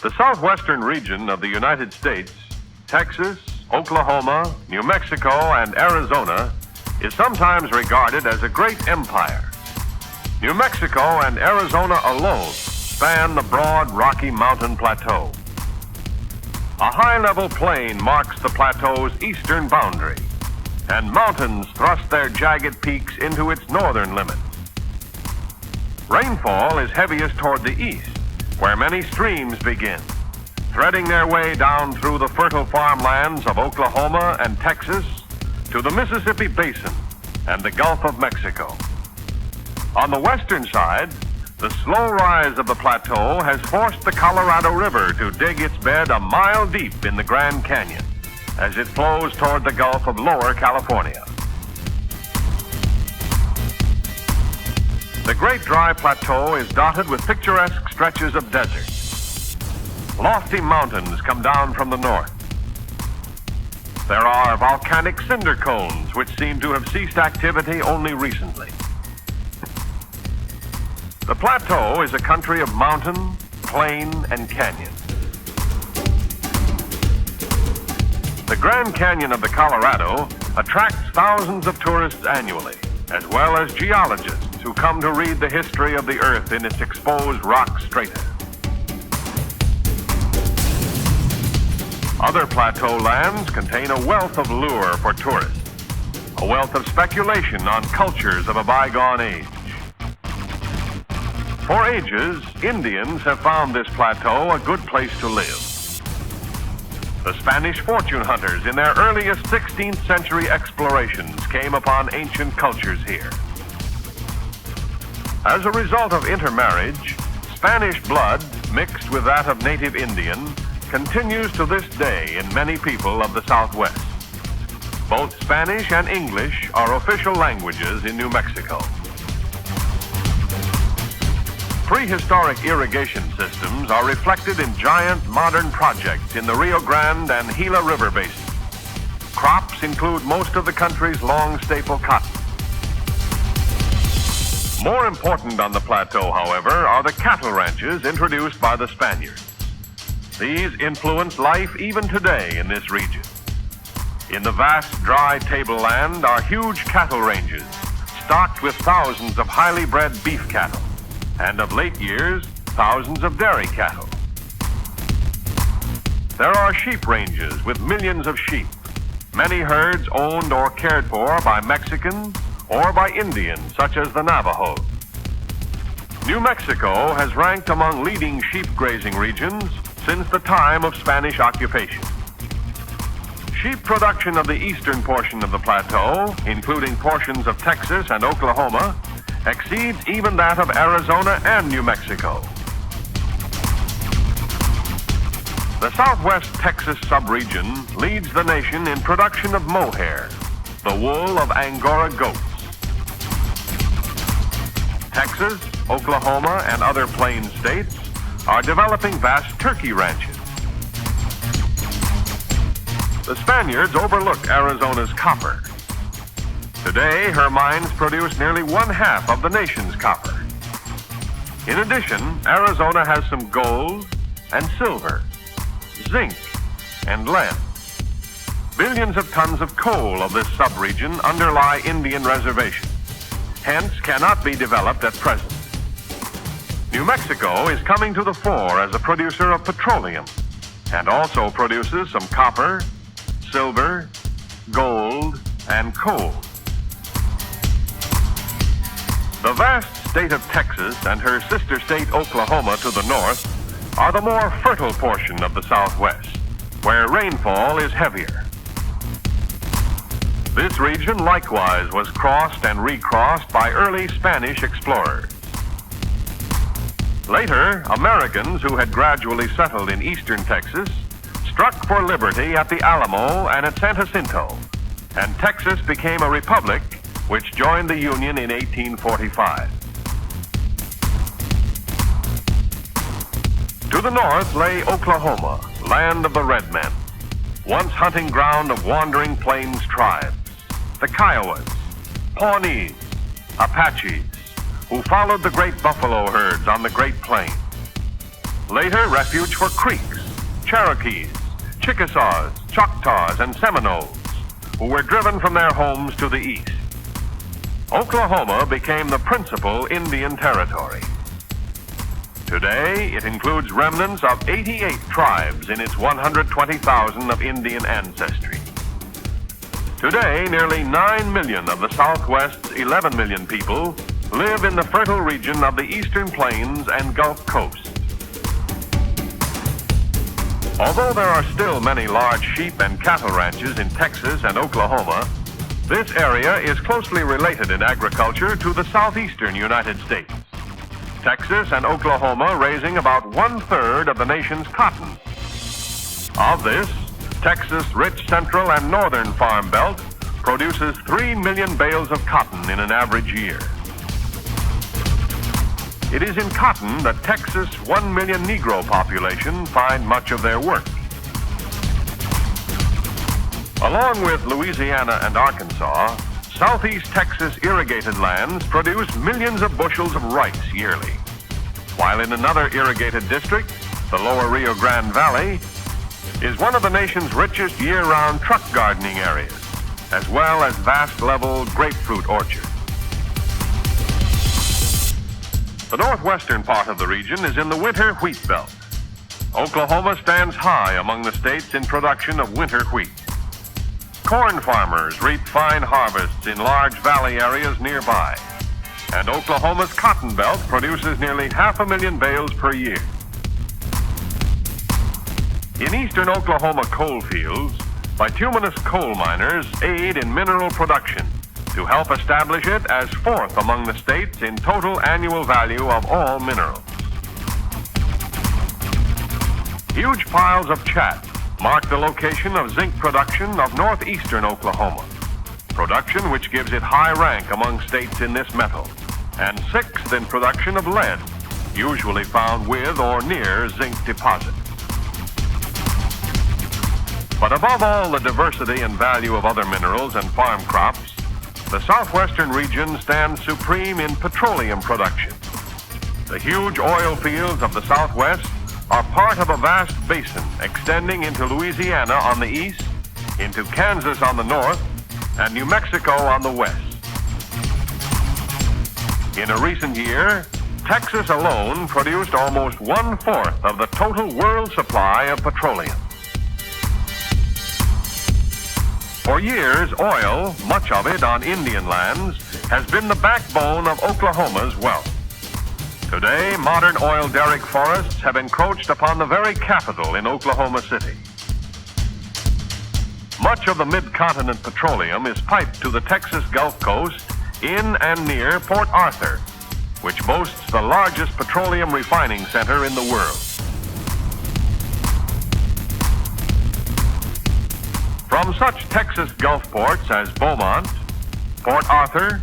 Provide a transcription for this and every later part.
The southwestern region of the United States, Texas, Oklahoma, New Mexico, and Arizona, is sometimes regarded as a great empire. New Mexico and Arizona alone span the broad Rocky Mountain Plateau. A high-level plain marks the plateau's eastern boundary, and mountains thrust their jagged peaks into its northern limits. Rainfall is heaviest toward the east, where many streams begin, threading their way down through the fertile farmlands of Oklahoma and Texas to the Mississippi Basin and the Gulf of Mexico. On the western side, the slow rise of the plateau has forced the Colorado River to dig its bed a mile deep in the Grand Canyon as it flows toward the Gulf of Lower California. The Great Dry Plateau is dotted with picturesque stretches of desert. Lofty mountains come down from the north. There are volcanic cinder cones which seem to have ceased activity only recently. The plateau is a country of mountain, plain, and canyon. The Grand Canyon of the Colorado attracts thousands of tourists annually, as well as geologists who come to read the history of the Earth in its exposed rock strata. Other plateau lands contain a wealth of lure for tourists, a wealth of speculation on cultures of a bygone age. For ages, Indians have found this plateau a good place to live. The Spanish fortune hunters in their earliest 16th century explorations came upon ancient cultures here. As a result of intermarriage, Spanish blood, mixed with that of native Indian, continues to this day in many people of the Southwest. Both Spanish and English are official languages in New Mexico. Prehistoric irrigation systems are reflected in giant modern projects in the Rio Grande and Gila River basin. Crops include most of the country's long staple cotton. More important on the plateau, however, are the cattle ranches introduced by the Spaniards. These influence life even today in this region. In the vast dry tableland are huge cattle ranges, stocked with thousands of highly bred beef cattle, and of late years, thousands of dairy cattle. There are sheep ranges with millions of sheep, many herds owned or cared for by Mexicans or by Indians such as the Navajos. New Mexico has ranked among leading sheep grazing regions since the time of Spanish occupation. Sheep production of the eastern portion of the plateau, including portions of Texas and Oklahoma, exceeds even that of Arizona and New Mexico. The southwest Texas subregion leads the nation in production of mohair, the wool of Angora goats. Texas, Oklahoma, and other plains states are developing vast turkey ranches. The Spaniards overlooked Arizona's copper. Today, her mines produce nearly one-half of the nation's copper. In addition, Arizona has some gold and silver, zinc, and lead. Billions of tons of coal of this subregion underlie Indian reservations, hence cannot be developed at present. New Mexico is coming to the fore as a producer of petroleum and also produces some copper, silver, gold, and coal. The vast state of Texas and her sister state Oklahoma to the north are the more fertile portion of the Southwest, where rainfall is heavier. This region likewise was crossed and recrossed by early Spanish explorers. Later, Americans who had gradually settled in eastern Texas struck for liberty at the Alamo and at San Jacinto, and Texas became a republic which joined the Union in 1845. To the north lay Oklahoma, land of the red men, once hunting ground of wandering plains tribes, the Kiowas, Pawnees, Apaches, who followed the great buffalo herds on the Great Plains. Later, refuge for Creeks, Cherokees, Chickasaws, Choctaws, and Seminoles, who were driven from their homes to the east. Oklahoma became the principal Indian territory. Today, it includes remnants of 88 tribes in its 120,000 of Indian ancestry. Today, nearly 9 million of the Southwest's 11 million people live in the fertile region of the Eastern Plains and Gulf Coast. Although there are still many large sheep and cattle ranches in Texas and Oklahoma, this area is closely related in agriculture to the southeastern United States. Texas and Oklahoma raising about 1/3 of the nation's cotton. Of this, Texas' rich central and northern farm belt produces 3 million bales of cotton in an average year. It is in cotton that Texas' 1 million Negro population find much of their work. Along with Louisiana and Arkansas, Southeast Texas irrigated lands produce millions of bushels of rice yearly, while in another irrigated district, the lower Rio Grande Valley, is one of the nation's richest year-round truck gardening areas, as well as vast level grapefruit orchards. The northwestern part of the region is in the winter wheat belt. Oklahoma stands high among the states in production of winter wheat. Corn farmers reap fine harvests in large valley areas nearby, and Oklahoma's cotton belt produces nearly 500,000 bales per year. In eastern Oklahoma coal fields, bituminous coal miners aid in mineral production to help establish it as fourth among the states in total annual value of all minerals. Huge piles of chat mark the location of zinc production of northeastern Oklahoma, production which gives it high rank among states in this metal, and sixth in production of lead, usually found with or near zinc deposits. But above all the diversity and value of other minerals and farm crops, the southwestern region stands supreme in petroleum production. The huge oil fields of the Southwest are part of a vast basin extending into Louisiana on the east, into Kansas on the north, and New Mexico on the west. In a recent year, Texas alone produced almost 1/4 of the total world supply of petroleum. For years, oil, much of it on Indian lands, has been the backbone of Oklahoma's wealth. Today, modern oil derrick forests have encroached upon the very capital in Oklahoma City. Much of the mid-continent petroleum is piped to the Texas Gulf Coast in and near Port Arthur, which boasts the largest petroleum refining center in the world. From such Texas Gulf ports as Beaumont, Port Arthur,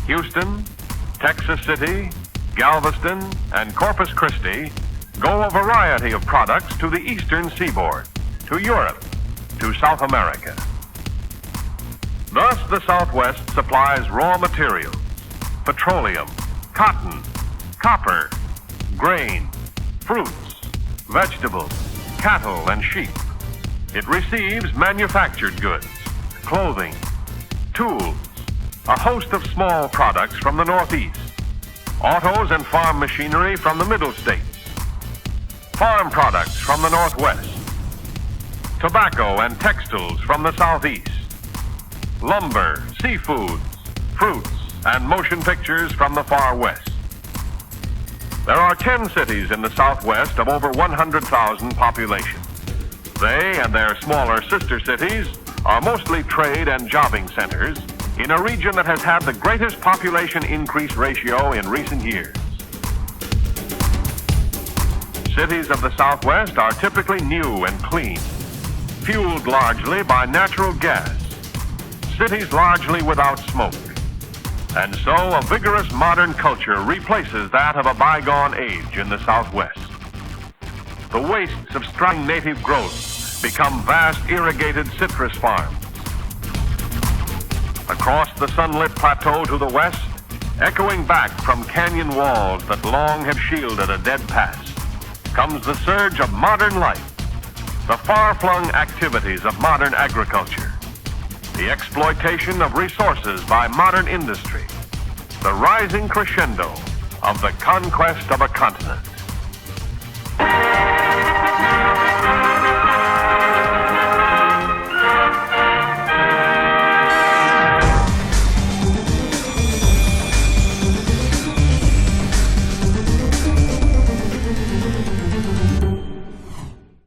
Houston, Texas City, Galveston, and Corpus Christi go a variety of products to the eastern seaboard, to Europe, to South America. Thus, the Southwest supplies raw materials, petroleum, cotton, copper, grain, fruits, vegetables, cattle, and sheep. It receives manufactured goods, clothing, tools, a host of small products from the Northeast, autos and farm machinery from the Middle States, farm products from the Northwest, tobacco and textiles from the Southeast, lumber, seafoods, fruits, and motion pictures from the far west. There are 10 cities in the Southwest of over 100,000 population. They and their smaller sister cities are mostly trade and jobbing centers in a region that has had the greatest population increase ratio in recent years. Cities of the Southwest are typically new and clean, fueled largely by natural gas, cities largely without smoke. And so a vigorous modern culture replaces that of a bygone age in the Southwest. The wastes of striking native growth become vast irrigated citrus farms. Across the sunlit plateau to the west, echoing back from canyon walls that long have shielded a dead past, comes the surge of modern life, the far-flung activities of modern agriculture, the exploitation of resources by modern industry, the rising crescendo of the conquest of a continent.